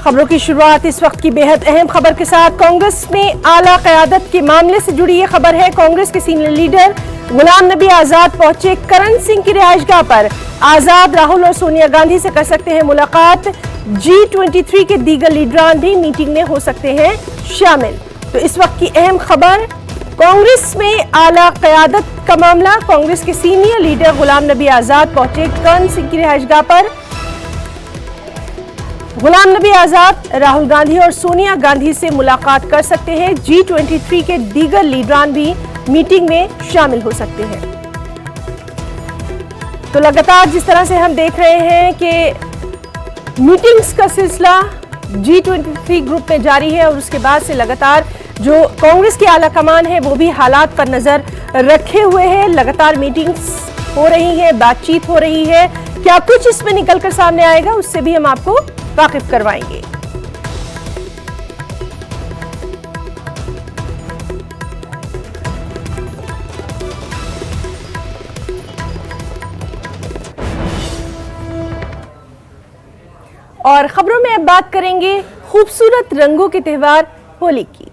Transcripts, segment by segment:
खबरों की शुरुआत इस वक्त की बेहद अहम खबर के साथ। कांग्रेस में आला क़यादत के मामले से जुड़ी ये खबर है। कांग्रेस के सीनियर लीडर गुलाम नबी आजाद पहुंचे करण सिंह की रिहाइशगाह पर। आजाद राहुल और सोनिया गांधी से कर सकते हैं मुलाकात। G23 के दीगर लीडरान भी मीटिंग में हो सकते हैं शामिल। तो इस वक्त की अहम खबर, कांग्रेस में आला क़यादत का मामला। कांग्रेस के सीनियर लीडर गुलाम नबी आजाद पहुंचे करण सिंह की रिहाइशगाह पर। गुलाम नबी आजाद राहुल गांधी और सोनिया गांधी से मुलाकात कर सकते हैं। G23 के दीगर लीडरान भी मीटिंग में शामिल हो सकते हैं। तो लगातार जिस तरह से हम देख रहे हैं कि मीटिंग्स का सिलसिला G23 ग्रुप में जारी है और उसके बाद से लगातार जो कांग्रेस की आला कमान है वो भी हालात पर नजर रखे हुए है। लगातार मीटिंग्स हो रही है, बातचीत हो रही है। क्या कुछ इसमें निकलकर सामने आएगा उससे भी हम आपको वाकिफ करवाएंगे। और खबरों में अब बात करेंगे खूबसूरत रंगों के त्योहार होली की।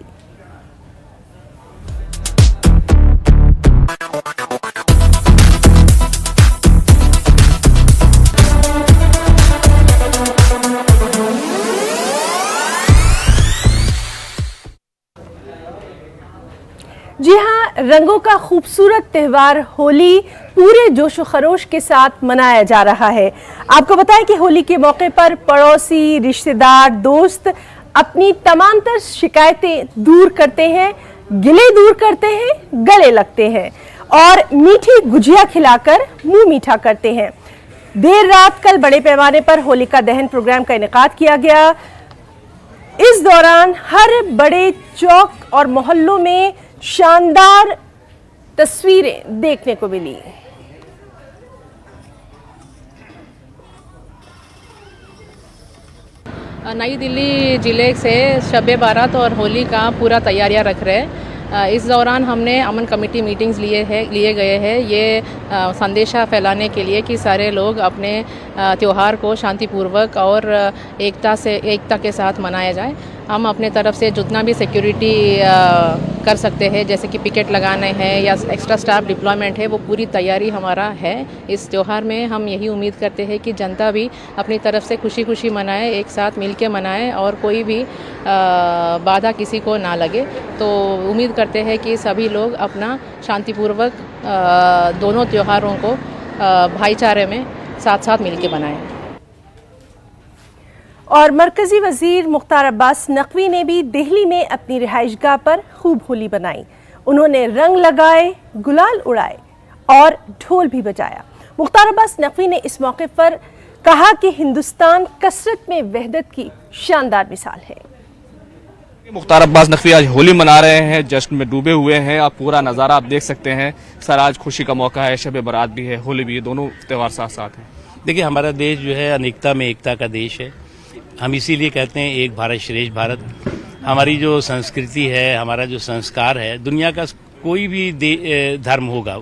जी हाँ, रंगों का खूबसूरत त्योहार होली पूरे जोश व खरोश के साथ मनाया जा रहा है। आपको बताएं कि होली के मौके पर पड़ोसी, रिश्तेदार, दोस्त अपनी तमाम तर शिकायतें दूर करते हैं, गिले दूर करते हैं, गले लगते हैं और मीठी गुजिया खिलाकर मुंह मीठा करते हैं। देर रात कल बड़े पैमाने पर होलिका दहन प्रोग्राम का इनेकाद किया गया। इस दौरान हर बड़े चौक और मोहल्लों में शानदार तस्वीरें देखने को मिली। नई दिल्ली जिले से शब-ए बारात और होली का पूरा तैयारियां रख रहे हैं। इस दौरान हमने अमन कमेटी मीटिंग्स लिए गए हैं ये संदेशा फैलाने के लिए कि सारे लोग अपने त्यौहार को शांतिपूर्वक और एकता के साथ मनाया जाए। हम अपने तरफ से जितना भी सिक्योरिटी कर सकते हैं, जैसे कि पिकेट लगाने हैं या एक्स्ट्रा स्टाफ डिप्लॉयमेंट है, वो पूरी तैयारी हमारा है। इस त्यौहार में हम यही उम्मीद करते हैं कि जनता भी अपनी तरफ से खुशी खुशी मनाए, एक साथ मिल के मनाए और कोई भी बाधा किसी को ना लगे। तो उम्मीद करते हैं कि सभी लोग अपना शांतिपूर्वक दोनों त्योहारों को भाईचारे में साथ साथ मिल के बनाएं। और मरकजी वजीर मुख्तार अब्बास नकवी ने भी दिल्ली में अपनी रिहाइशगाह पर खूब होली बनाई। उन्होंने रंग लगाए, गुलाल उड़ाए और ढोल भी बजाया। मुख्तार अब्बास नकवी ने इस मौके पर कहा कि हिंदुस्तान कसरत में वहदत की शानदार मिसाल है। मुख्तार अब्बास नकवी आज होली मना रहे हैं, जश्न में डूबे हुए हैं। आप पूरा नज़ारा आप देख सकते हैं। सर, आज खुशी का मौका है, शब बारात भी है, होली भी है, दोनों त्यौहार साथ साथ हैं। देखिए, हमारा देश जो है अनेकता में एकता का देश है। हम इसीलिए कहते हैं एक भारत श्रेष्ठ भारत। हमारी जो संस्कृति है, हमारा जो संस्कार है, दुनिया का कोई भी धर्म होगा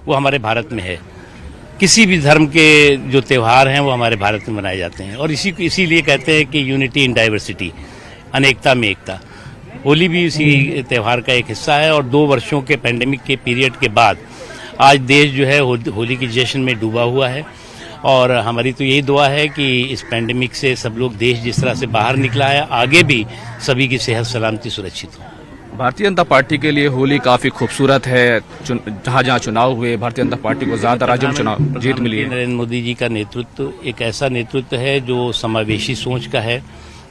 वो हमारे भारत में है। किसी भी धर्म के जो त्यौहार हैं वो हमारे भारत में मनाए जाते हैं और इसीलिए कहते हैं कि यूनिटी इन डाइवर्सिटी, अनेकता में एकता। होली भी इसी त्यौहार का एक हिस्सा है और 2 वर्षों के पैंडेमिक के पीरियड के बाद आज देश जो है होली की जश्न में डूबा हुआ है। और हमारी तो यही दुआ है कि इस पैंडेमिक से सब लोग, देश जिस तरह से बाहर निकला है, आगे भी सभी की सेहत सलामती सुरक्षित हो। भारतीय जनता पार्टी के लिए होली काफ़ी खूबसूरत है। जहाँ जहाँ चुनाव हुए, भारतीय जनता पार्टी को ज़्यादा राज्यों में चुनाव जीत मिली है। नरेंद्र मोदी जी का नेतृत्व एक ऐसा नेतृत्व है जो समावेशी सोच का है,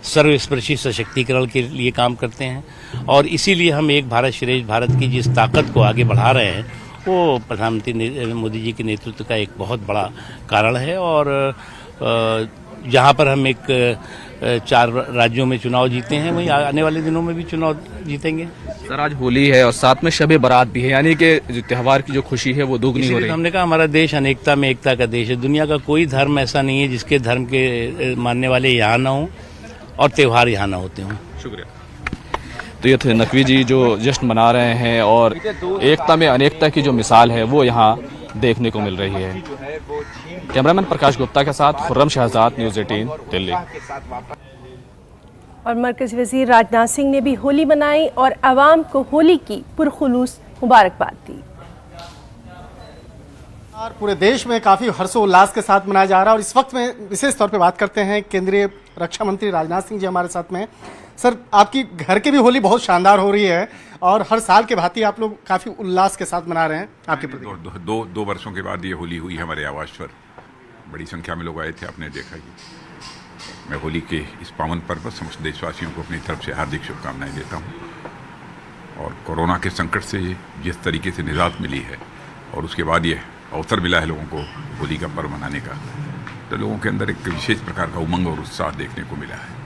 सर्वस्पर्शी सशक्तिकरण के लिए काम करते हैं और इसीलिए हम एक भारत श्रेष्ठ भारत की जिस ताकत को आगे बढ़ा रहे हैं वो प्रधानमंत्री मोदी जी के नेतृत्व का एक बहुत बड़ा कारण है। और जहाँ पर हम एक 4 राज्यों में चुनाव जीते हैं, वहीं आने वाले दिनों में भी चुनाव जीतेंगे। सर, आज होली है और साथ में शब बारात भी है, यानी कि त्यौहार की जो खुशी है वो दोगुनी हो रही है। हमने कहा हमारा देश अनेकता में एकता का देश है। दुनिया का कोई धर्म ऐसा नहीं है जिसके धर्म के मानने वाले यहाँ ना हों और त्यौहार यहाँ ना होते हों। शुक्रिया। तो ये थे नकवी जी जो जश्न मना रहे हैं और एकता में अनेकता की जो मिसाल है वो यहाँ देखने को मिल रही है। कैमरामैन प्रकाश गुप्ता के साथ खुर्रम शहजाद, न्यूज़ 18 दिल्ली। और मरकज़ी वज़ीर राजनाथ सिंह ने भी होली मनाई और आवाम को होली की पुरखुलूस मुबारकबाद दी। और पूरे देश में काफी हर्षोल्लास के साथ मनाया जा रहा है और इस वक्त में विशेष तौर पे बात करते हैं केंद्रीय रक्षा मंत्री राजनाथ सिंह जी हमारे साथ में। सर, आपकी घर की भी होली बहुत शानदार हो रही है और हर साल के भांति आप लोग काफी उल्लास के साथ मना रहे हैं। आपके प्रति दो वर्षों के बाद ये होली हुई हमारे आवास पर। बड़ी संख्या में लोग आए थे, आपने देखा ही। मैं होली के इस पावन पर्व पर समस्त देशवासियों को अपनी तरफ से हार्दिक शुभकामनाएं देता हूँ। और कोरोना के संकट से जिस तरीके से निजात मिली है और उसके बाद ये अवसर मिला है लोगों को होली का पर्व मनाने का, तो लोगों के अंदर एक विशेष प्रकार का उमंग और उत्साह देखने को मिला है।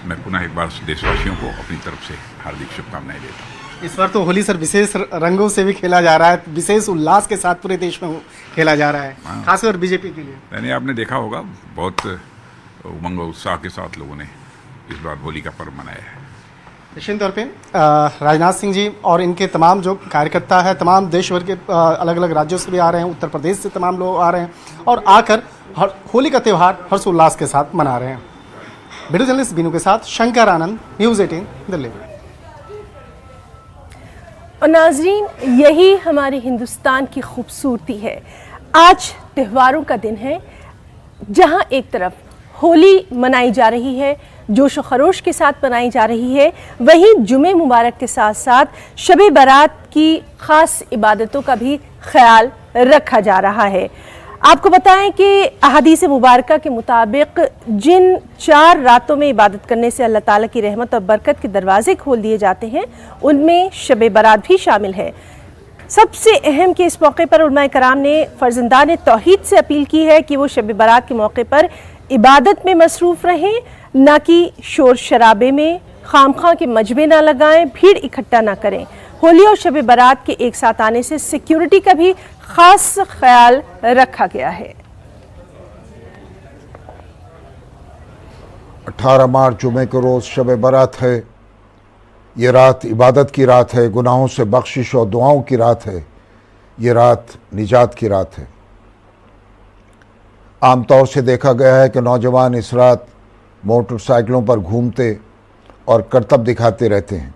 मैं पुनः एक बार देशवासियों को अपनी तरफ से हार्दिक शुभकामनाएं देता हूँ। इस बार तो होली सर विशेष रंगों से भी खेला जा रहा है, विशेष उल्लास के साथ पूरे देश में खेला जा रहा है, खासकर बीजेपी के लिए। यानी आपने देखा होगा बहुत उमंग और उत्साह के साथ लोगों ने इस बार होली का पर्व मनाया है। निश्चित तौर पे राजनाथ सिंह जी और इनके तमाम जो कार्यकर्ता है, तमाम देश भर के अलग अलग राज्यों से भी आ रहे हैं, उत्तर प्रदेश से तमाम लोग आ रहे हैं और आकर होली का त्यौहार हर्षोल्लास के साथ मना रहे हैं। वीडियो जर्नलिस्ट बीनू के साथ शंकर आनंद, न्यूज़ 18 दिल्ली। और नाजरीन, यही हमारे हिंदुस्तान की खूबसूरती है। आज त्योहारों का दिन है, जहां एक तरफ होली मनाई जा रही है, जोश व खरोश के साथ मनाई जा रही है, वहीं जुमे मुबारक के साथ साथ शब बारात की ख़ास इबादतों का भी ख्याल रखा जा रहा है। आपको बताएं कि अहादीस मुबारका के मुताबिक जिन 4 रातों में इबादत करने से अल्लाह ताला की रहमत और बरकत के दरवाजे खोल दिए जाते हैं, उनमें शब बारात भी शामिल है। सबसे अहम कि इस मौके पर उलमाए कराम ने फर्जंदान तौहीद से अपील की है कि वो शब बारात के मौके पर इबादत में मसरूफ़ रहें, ना कि शोर शराबे में, खामखा के मजबे ना लगाएं, भीड़ इकट्ठा ना करें। होली और शब बारात के एक साथ आने से सिक्योरिटी का भी खास ख्याल रखा गया है। 18 मार्च जुमे के रोज़ शब बारात है। ये रात इबादत की रात है, गुनाहों से बख्शिश और दुआओं की रात है। ये रात निजात की रात है। आमतौर से देखा गया है कि नौजवान इस रात मोटरसाइकिलों पर घूमते और करतब दिखाते रहते हैं,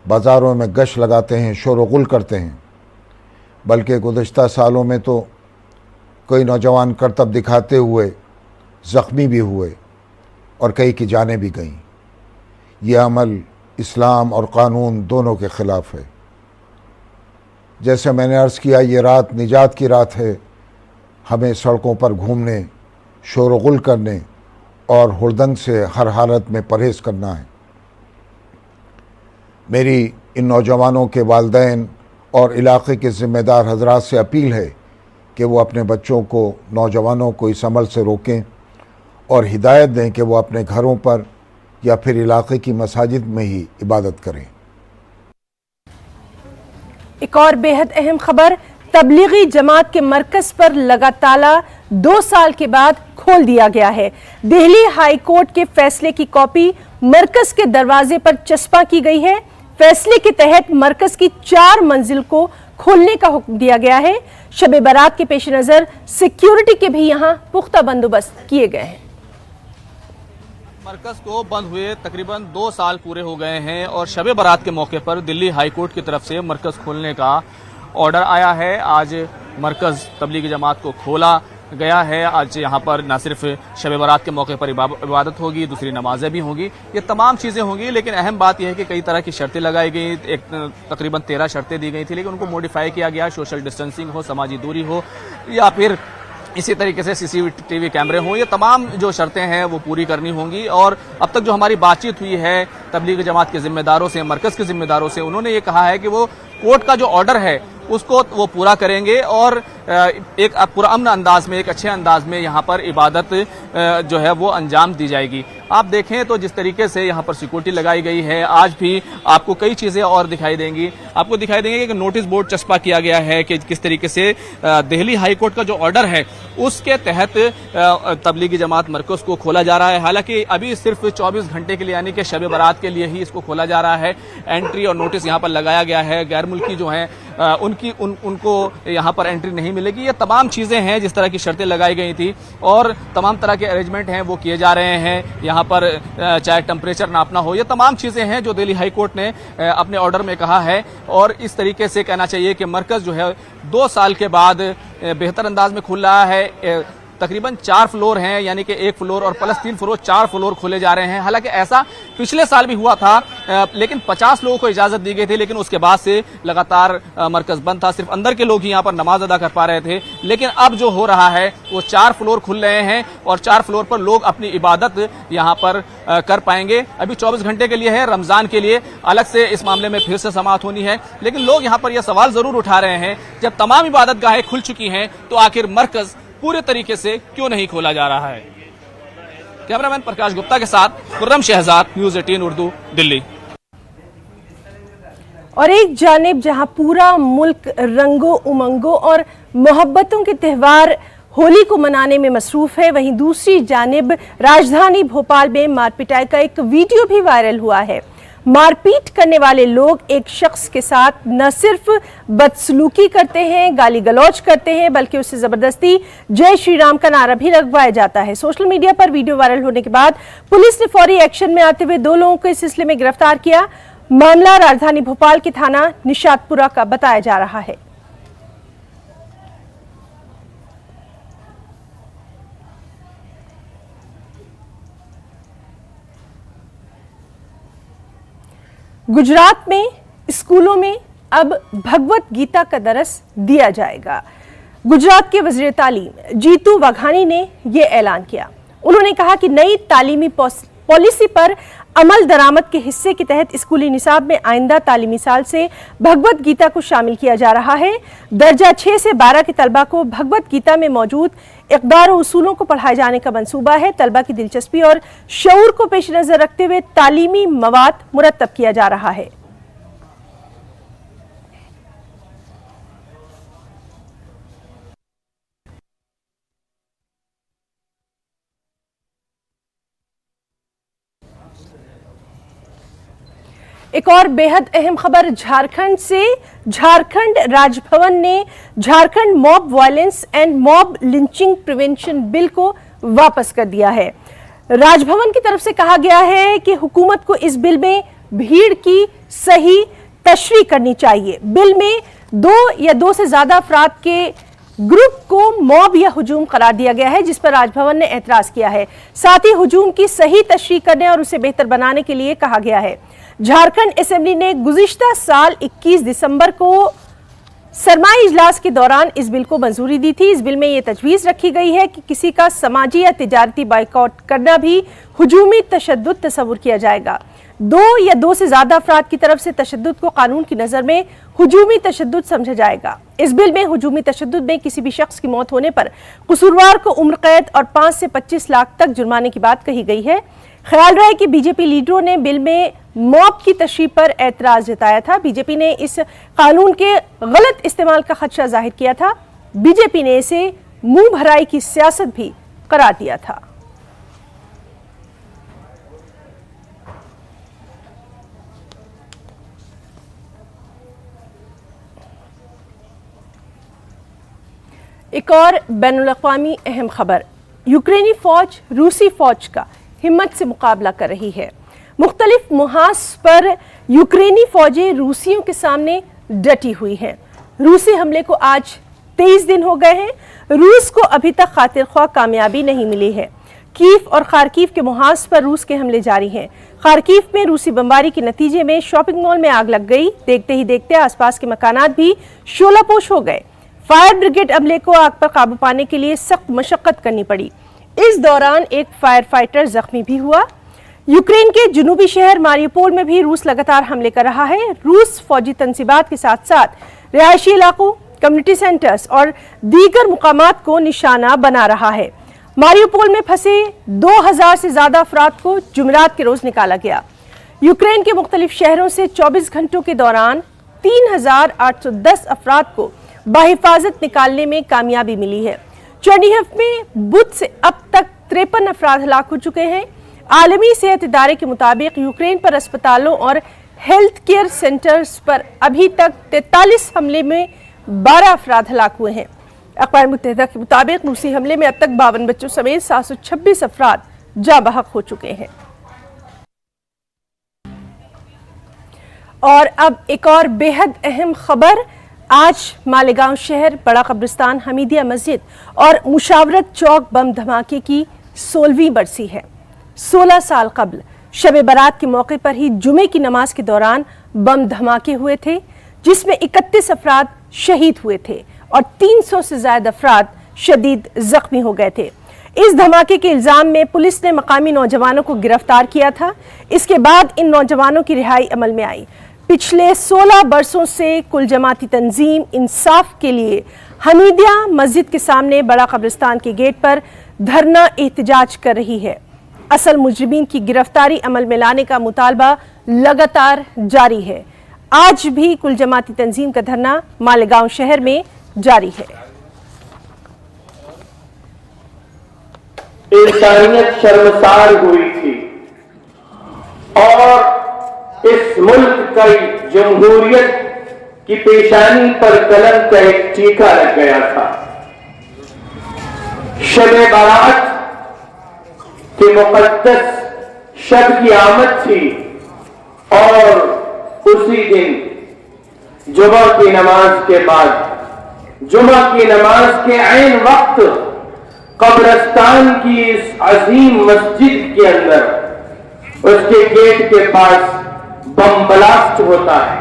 बाज़ारों में गश्त लगाते हैं, शोर गुल करते हैं। बल्कि गुज़श्ता सालों में तो कई नौजवान करतब दिखाते हुए ज़ख्मी भी हुए और कई की जानें भी गईं। यह अमल इस्लाम और क़ानून दोनों के ख़िलाफ़ है। जैसे मैंने अर्ज़ किया, ये रात निजात की रात है। हमें सड़कों पर घूमने, शोर गुल करने और हुड़दंग से हर हालत में परहेज़ करना है। मेरी इन नौजवानों के वालिदैन और इलाक़े के ज़िम्मेदार हज़रात से अपील है कि वो अपने बच्चों को, नौजवानों को इस अमल से रोकें और हिदायत दें कि वो अपने घरों पर या फिर इलाक़े की मसाजिद में ही इबादत करें। एक और बेहद अहम खबर, तबलीगी जमात के मरकज़ पर लगा ताला 2 साल के बाद खोल दिया गया है। दिल्ली हाई कोर्ट के फैसले की कॉपी मरकज़ के दरवाजे पर चस्पा की गई है। फैसले के तहत मरकज़ की 4 मंजिल को खोलने का हुक्म दिया गया है। शब बारात के पेश नज़र सिक्योरिटी के भी यहाँ पुख्ता बंदोबस्त किए गए हैं। मरकज़ को बंद हुए तकरीबन 2 साल पूरे हो गए हैं और शब बारात के मौके पर दिल्ली हाई कोर्ट की तरफ से मरकज़ खोलने का ऑर्डर आया है। आज मरकज़ तबलीगी जमात को खोला गया है। आज यहाँ पर न सिर्फ शब बारात के मौके पर इबादत होगी, दूसरी नमाजें भी होंगी, ये तमाम चीज़ें होंगी। लेकिन अहम बात यह है कि कई तरह की शर्तें लगाई गई। एक तकरीबन 13 शर्तें दी गई थी, लेकिन उनको मॉडिफाई किया गया। सोशल डिस्टेंसिंग हो, समाजी दूरी हो, या फिर इसी तरीके से CCTV कैमरे हों, ये तमाम जो शर्तें हैं वो पूरी करनी होंगी। और अब तक जो हमारी बातचीत हुई है तबलीगी जमात के जिम्मेदारों से, मरकज़ के जिम्मेदारों से, उन्होंने ये कहा है कि वो कोर्ट का जो ऑर्डर है उसको वो पूरा करेंगे और एक पूरा अमन अंदाज में, एक अच्छे अंदाज में यहाँ पर इबादत जो है वो अंजाम दी जाएगी। आप देखें तो जिस तरीके से यहाँ पर सिक्योरिटी लगाई गई है, आज भी आपको कई चीज़ें और दिखाई देंगी। आपको दिखाई देंगे कि नोटिस बोर्ड चस्पा किया गया है कि किस तरीके से दिल्ली हाई कोर्ट का जो ऑर्डर है उसके तहत तबलीगी जमात मरकज़ को खोला जा रहा है। हालांकि अभी सिर्फ 24 घंटे के लिए, यानी कि शब बारात के लिए ही इसको खोला जा रहा है। एंट्री और नोटिस यहाँ पर लगाया गया है। गैर मुल्की जो हैं उनको यहाँ पर एंट्री नहीं मिलेगी। ये तमाम चीज़ें हैं, जिस तरह की शर्तें लगाई गई थी और तमाम तरह के अरेंजमेंट हैं वो किए जा रहे हैं। यहाँ पर चाहे टेम्परेचर नापना हो, ये तमाम चीज़ें हैं जो दिल्ली हाई कोर्ट ने अपने ऑर्डर में कहा है। और इस तरीके से कहना चाहिए कि मरकज़ जो है 2 साल के बाद बेहतर अंदाज में खुल रहा है। तकरीबन 4 फ्लोर हैं, यानी कि 1 फ्लोर और प्लस 3 फ्लोर, 4 फ्लोर खोले जा रहे हैं। हालांकि ऐसा पिछले साल भी हुआ था, लेकिन 50 लोगों को इजाजत दी गई थी, लेकिन उसके बाद से लगातार मरकज बंद था। सिर्फ अंदर के लोग ही यहाँ पर नमाज अदा कर पा रहे थे। लेकिन अब जो हो रहा है वो 4 फ्लोर खुल रहे हैं और 4 फ्लोर पर लोग अपनी इबादत यहाँ पर कर पाएंगे। अभी 24 घंटे के लिए है, रमजान के लिए अलग से इस मामले में फिर से समाअत होनी है। लेकिन लोग यहाँ पर यह सवाल जरूर उठा रहे हैं, जब तमाम इबादत गाहें खुल चुकी हैं तो आखिर मरकज पूरे तरीके से क्यों नहीं खोला जा रहा है। कैमरामैन प्रकाश गुप्ता के साथ खुर्रम शहजाद, न्यूज़ 18 उर्दू, दिल्ली। और एक जानिब जहां पूरा मुल्क रंगों, उमंगों और मोहब्बतों के त्यौहार होली को मनाने में मसरूफ है, वहीं दूसरी जानिब राजधानी भोपाल में मारपिटाई का एक वीडियो भी वायरल हुआ है। मारपीट करने वाले लोग एक शख्स के साथ न सिर्फ बदसलूकी करते हैं, गाली गलौज करते हैं, बल्कि उससे जबरदस्ती जय श्री राम का नारा भी लगवाया जाता है। सोशल मीडिया पर वीडियो वायरल होने के बाद पुलिस ने फौरी एक्शन में आते हुए 2 लोगों को इस सिलसिले में गिरफ्तार किया। मामला राजधानी भोपाल के थाना निशातपुरा का बताया जा रहा है। गुजरात में स्कूलों में अब भगवत गीता का दरस दिया जाएगा। गुजरात के वज़ीर तालीम जीतू वाघानी ने यह ऐलान किया। उन्होंने कहा कि नई तालीमी पॉलिसी पर अमल दरामद के हिस्से के तहत स्कूली निसाब में आइंदा तालीमी साल से भगवत गीता को शामिल किया जा रहा है। दर्जा 6 से 12 के तलबा को भगवत गीता में मौजूद इक़दार और उसूलों को पढ़ाए जाने का मंसूबा है। तलबा की दिलचस्पी और शऊर को पेश नज़र रखते हुए तालीमी मवाद मुरतब किया जा रहा है। एक और बेहद अहम खबर झारखंड से। झारखंड राजभवन ने Jharkhand mob violence and mob lynching prevention bill को वापस कर दिया है। राजभवन की तरफ से कहा गया है कि हुकूमत को इस बिल में भीड़ की सही तशरीह करनी चाहिए। बिल में 2 या 2 से ज्यादा अफराद के ग्रुप को मॉब या हुजूम करार दिया गया है, जिस पर राजभवन ने एतराज किया है। साथ ही हुजूम की सही तशरीह करने और उसे बेहतर बनाने के लिए कहा गया है। झारखंड असेंबली ने गुज़िश्ता साल 21 दिसंबर को सरमाई इजलास के दौरान इस बिल को मंजूरी दी थी। इस बिल में यह तजवीज़ रखी गई है कि किसी का समाजी या तिजारती बाइकआउट करना भी हुजूमी तशद्दुद तस्वुर किया जाएगा। 2 या 2 से ज्यादा अफराद की तरफ से तशद्दुद को कानून की नज़र में हुजूमी तशद्दुद समझा जाएगा। इस बिल में हुजूमी तशद्दुद में किसी भी शख्स की मौत होने पर कसूरवार को उम्र कैद और 5 से 25 लाख तक जुर्माने की बात कही गई है। ख्याल रहा है कि बीजेपी लीडरों ने बिल में मॉब की तशरीह पर एतराज जताया था। बीजेपी ने इस कानून के गलत इस्तेमाल का खदशा जाहिर किया था। बीजेपी ने इसे मुंह भराई की सियासत भी करार दिया था। एक और बैनुल-अक़वामी अहम खबर। यूक्रेनी फौज रूसी फौज का हिम्मत से मुकाबला कर रही है। मुख्तलिफ मुहाज पर यूक्रेनी फौजें रूसियों के सामने डटी हुई हैं। रूसी हमले को आज 23 दिन हो गए हैं। रूस को अभी तक खातिर ख्वाह कामयाबी नहीं मिली है। कीव और खारकीव के मुहाज पर रूस के हमले जारी हैं। खारकीव में रूसी बमबारी के नतीजे में शॉपिंग मॉल में आग लग गई। देखते ही देखते आसपास के मकानात भी शोलापोश हो गए। फायर ब्रिगेड अमले को आग पर काबू पाने के लिए सख्त मशक्कत करनी पड़ी। इस दौरान एक फायर फाइटर जख्मी भी हुआ। यूक्रेन के जुनूबी शहर मारियोपोल में भी रूस लगातार हमले कर रहा है। रूस फौजी तंसीबात के साथ साथ रिहायशी इलाकों, कम्युनिटी सेंटर्स और दीगर मुकामात को निशाना बना रहा है। मारियोपोल में फंसे 2000 से ज्यादा अफराद को जुमेरात के रोज निकाला गया। यूक्रेन के मुख्तलिफ शहरों से 24 घंटों के दौरान 3810 अफराद को बाहिफाजत निकालने में कामयाबी मिली है। चर्निहिव में बुध से अब तक 53 अफराद हलाक हो चुके हैं। आलमी सेहत इदारे के मुताबिक यूक्रेन पर अस्पतालों और हेल्थ केयर सेंटर्स पर अभी तक 43 हमले में 12 अफराद हलाक हुए हैं। अक़वाम मुत्तहिदा के मुताबिक रूसी हमले में अब तक 52 बच्चों समेत 726 अफराद जाँ बहक हो चुके हैं। और अब एक और बेहद अहम खबर। आज मालेगांव शहर, बड़ा कब्रिस्तान, हमीदिया मस्जिद और मुशावरत चौक बम धमाके की 16वीं बरसी है। 16 साल कबल शब बारात के मौके पर ही जुमे की नमाज के दौरान बम धमाके हुए थे, जिसमें 31 अफराद शहीद हुए थे और 300 से ज्यादा अफराद शदीद जख्मी हो गए थे। इस धमाके के इल्जाम में पुलिस ने मकामी नौजवानों को गिरफ्तार किया था। इसके बाद इन नौजवानों की रिहाई अमल में आई। पिछले 16 बरसों से कुल जमाती तंजीम इंसाफ के लिए हमीदिया मस्जिद के सामने बड़ा कब्रिस्तान के गेट पर धरना एहतजाज कर रही है। असल मुजरिमीन की गिरफ्तारी अमल में लाने का मुतालबा लगातार जारी है। आज भी कुल जमाती तंजीम का धरना मालेगांव शहर में जारी है। इंसानियत शर्मसार हुई थी और इस मुल्क की जमहूरियत की पेशानी पर कलम का एक टीका लग गया था। शब बारात के मुक़द्दस शब की आमद थी और उसी दिन जुमा की नमाज के बाद, जुमा की नमाज के ऐन वक्त कब्रिस्तान की इस अजीम मस्जिद के अंदर उसके गेट के पास बम ब्लास्ट होता है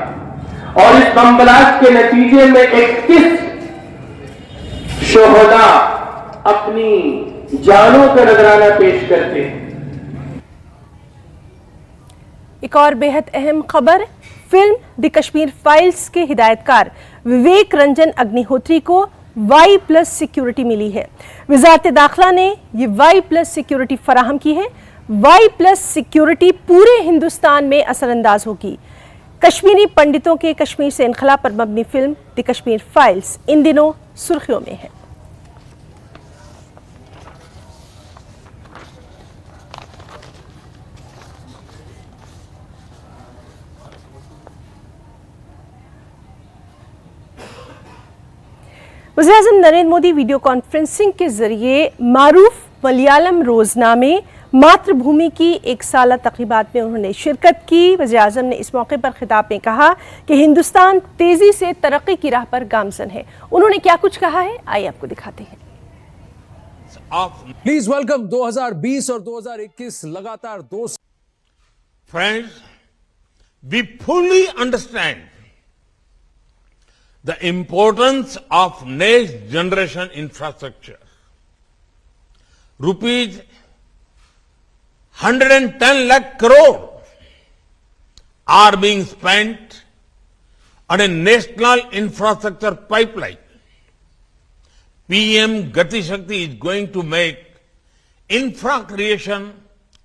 और इस बम ब्लास्ट के नतीजे में 31 शोहदा अपनी जानों का नजराना पेश करते हैं। एक और बेहद अहम खबर। फिल्म द कश्मीर फाइल्स के हिदायतकार विवेक रंजन अग्निहोत्री को Y+ सिक्योरिटी मिली है। वजारत दाखिला ने ये Y+ सिक्योरिटी फराहम की है। Y+ सिक्योरिटी पूरे हिंदुस्तान में असरअंदाज होगी। कश्मीरी पंडितों के कश्मीर से इनखला पर मबनी फिल्म द कश्मीर फाइल्स इन दिनों सुर्खियों में है। वज़ीर-ए-आज़म नरेंद्र मोदी वीडियो कॉन्फ्रेंसिंग के जरिए मारूफ मलयालम रोजनामे मातृभूमि की एक साला तकरीबात में उन्होंने शिरकत की। वज़ीर-ए-आज़म ने इस मौके पर खिताब में कहा कि हिंदुस्तान तेजी से तरक्की की राह पर गामजन है। उन्होंने क्या कुछ कहा है, आइए आपको दिखाते हैं। प्लीज वेलकम 2020 और 2021 लगातार 2 Friends, we fully understand the importance of next generation infrastructure. Rupees 110 lakh crore are being spent on a national infrastructure pipeline. PM Gati Shakti is going to make infra creation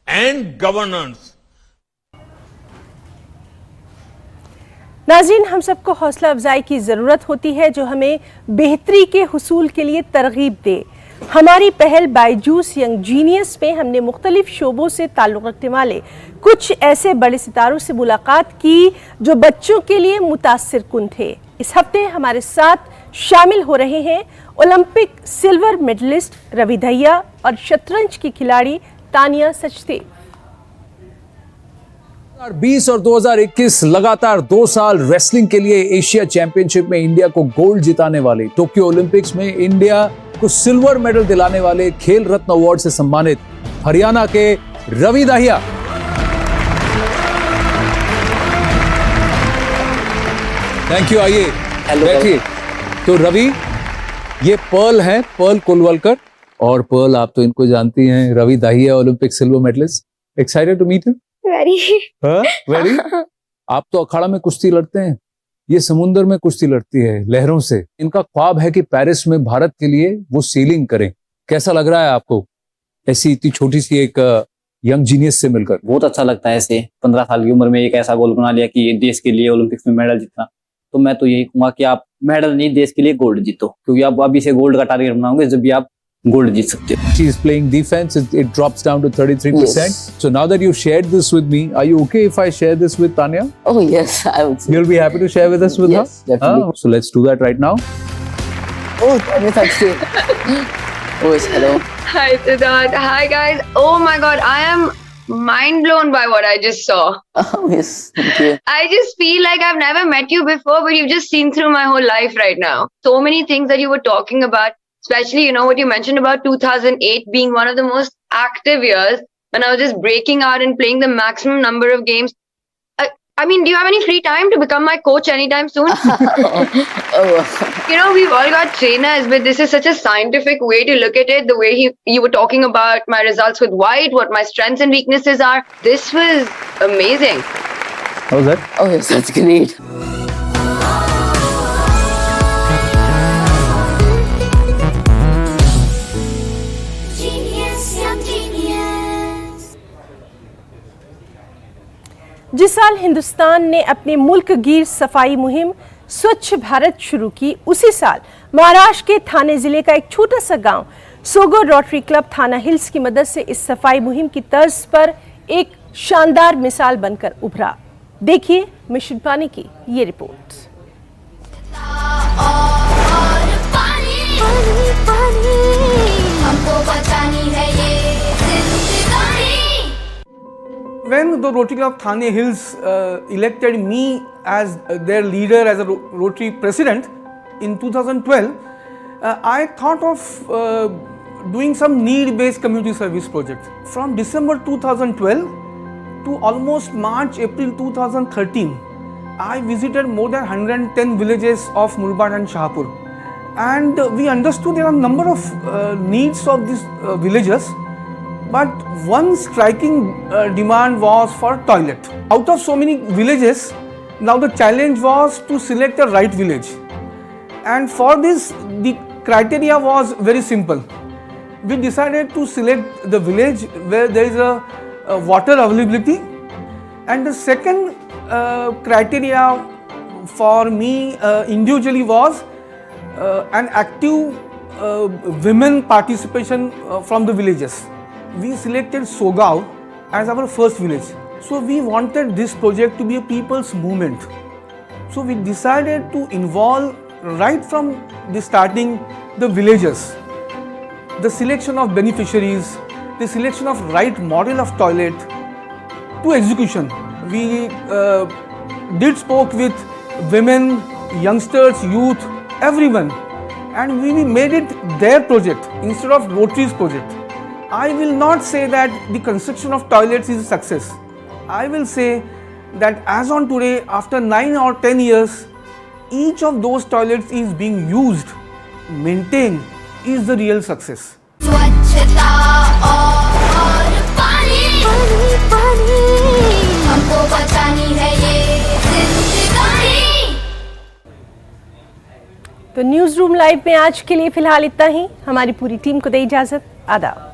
and governance. नाज़रीन, हम सबको हौसला अफजाई की ज़रूरत होती है जो हमें बेहतरी के हुसूल के लिए तरगीब दे। हमारी पहल बायजूस यंग जीनियस में हमने मुख्तलिफ शोबों से ताल्लुक़ रखने वाले कुछ ऐसे बड़े सितारों से मुलाकात की जो बच्चों के लिए मुतासिर कुन थे। इस हफ्ते हमारे साथ शामिल हो रहे हैं Olympic silver medalist Ravi Dahiya और शतरंज की खिलाड़ी तानिया सचदेव। 2020 और 2021 लगातार 2 साल रेसलिंग के लिए एशिया चैंपियनशिप में इंडिया को गोल्ड जिताने वाले, टोक्यो ओलंपिक्स में इंडिया को सिल्वर मेडल दिलाने वाले, खेल रत्न अवार्ड से सम्मानित हरियाणा के रवि दहिया। थैंक यू, आइए बैठिए। तो रवि, ये पर्ल है, पर्ल कुलवलकर, और पर्ल आप तो इनको जानती हैं, Ravi Dahiya Olympic silver medalist. Excited to meet you? Very. आप तो अखाड़ा में कुश्ती लड़ते हैं, ये समुद्र में कुश्ती लड़ती है लहरों से। इनका ख्वाब है कि पेरिस में भारत के लिए वो सीलिंग करें। कैसा लग रहा है आपको ऐसी इतनी छोटी सी एक यंग जीनियस से मिलकर? बहुत अच्छा लगता है। ऐसे 15 साल की उम्र में एक ऐसा गोल बना लिया कि देश के लिए ओलंपिक्स में मेडल जीतना। तो मैं तो यही कहूंगा कि आप मेडल नहीं, देश के लिए गोल्ड जीतो, क्योंकि आप अभी से गोल्ड का टारगेट बनाओगे, जब भी आप गोल्ड जीत सकते हो। She's playing defense. It drops down to 33%. Yes. So now that you've shared this with me, are you okay if I share this with Tanya? Oh yes, I would say. You'll be happy to share with us with Yes, her? definitely. So let's do that right now. Oh, Tanya Saxton. Oh yes, hello. Hi Siddharth. Hi guys. Oh my god, I am mind blown by what I just saw. Oh yes, thank you. I just feel like I've never met you before, but you've just seen through my whole life right now. So many things that you were talking about, especially, you know, what you mentioned about 2008 being one of the most active years when I was just breaking out and playing the maximum number of games. I mean, do you have any free time to become my coach anytime soon? Oh, You know, we've all got trainers, but this is such a scientific way to look at it. The way you were talking about my results with white, what my strengths and weaknesses are. This was amazing. How was that? oh yes, that's great. जिस साल हिंदुस्तान ने अपने मुल्क गिर सफाई मुहिम स्वच्छ भारत शुरू की, उसी साल महाराष्ट्र के थाने जिले का एक छोटा सा गांव सोगो रोटरी क्लब थाना हिल्स की मदद से इस सफाई मुहिम की तर्ज पर एक शानदार मिसाल बनकर उभरा। देखिए मिशन पानी की ये report. When the Rotary Club Thane Hills elected me as their leader, as a Rotary president in 2012, I thought of doing some need-based community service project. From December 2012 to almost March, April 2013, I visited more than 110 villages of Murbad and Shahpur. And we understood there are a number of needs of these villages. But one striking demand was for toilet. Out of so many villages, now the challenge was to select the right village. And for this, the criteria was very simple. We decided to select the village where there is a water availability. And the second criteria for me individually was an active women participation from the villages. We selected Sogav as our first village. So we wanted this project to be a people's movement. So we decided to involve right from the starting the villagers, the selection of beneficiaries, the selection of right model of toilet to execution. We did spoke with women, youngsters, youth, everyone, and we made it their project instead of Rotary's project. I will not say that the construction of toilets is a success. I will say that as on today, after 9 or 10 years, each of those toilets is being used, maintained, is the real success. तो news room live में आज के लिए फिलहाल इतना ही। हमारी पूरी team को दे इजाजत। आदाब।